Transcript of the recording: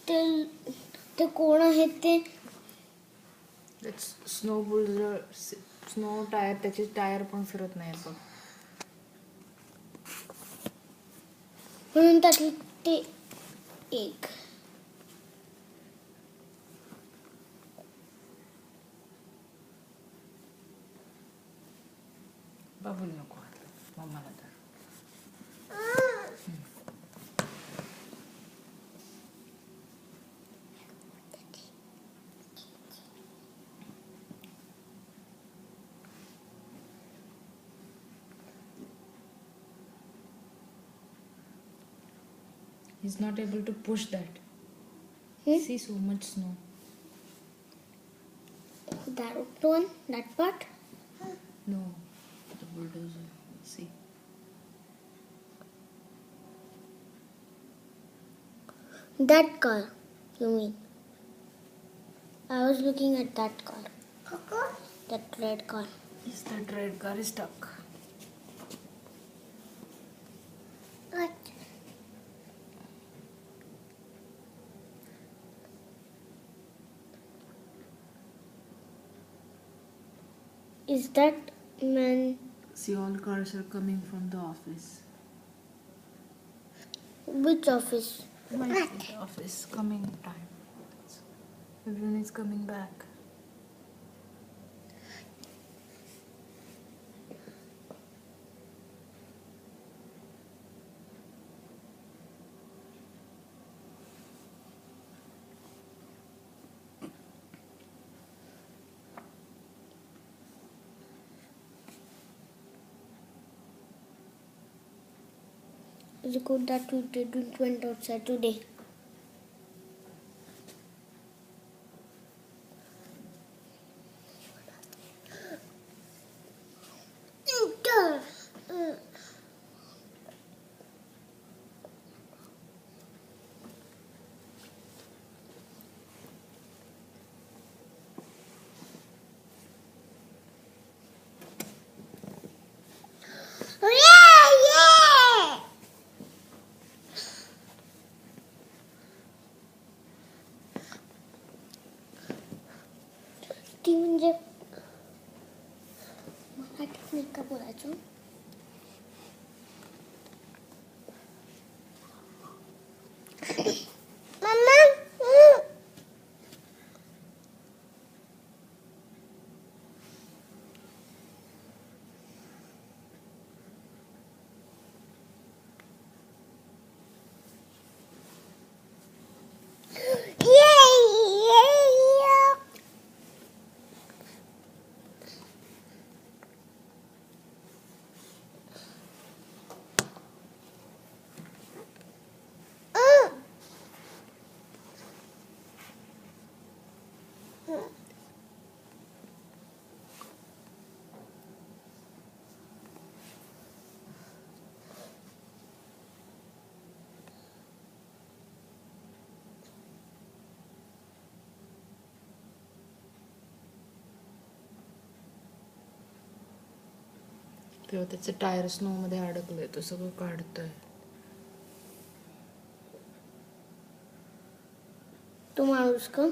ते कोण आहेत ते? स्नो बुलडर, स्नो टायर, त्याचे टायर पण फिरत नाही बघ. म्हणून त्यातले ते एक. बबल नको मम्माला तर. He's not able to push that. See so much snow. That one, that part. No, the bulldozer. See. That car, you mean? I was looking at that car. That red car. Yes, that red car is stuck. What? Is that man? See, all cars are coming from the office. Which office? The office coming time. Everyone is coming back. It's good that we didn't went outside today. ती म्हणजे मराठीत नाही का बोलायचं? मम्मा तेव्हा त्याचे tyre snow मध्ये अडकले, तो सगळं काढतोय. तो माणूस का?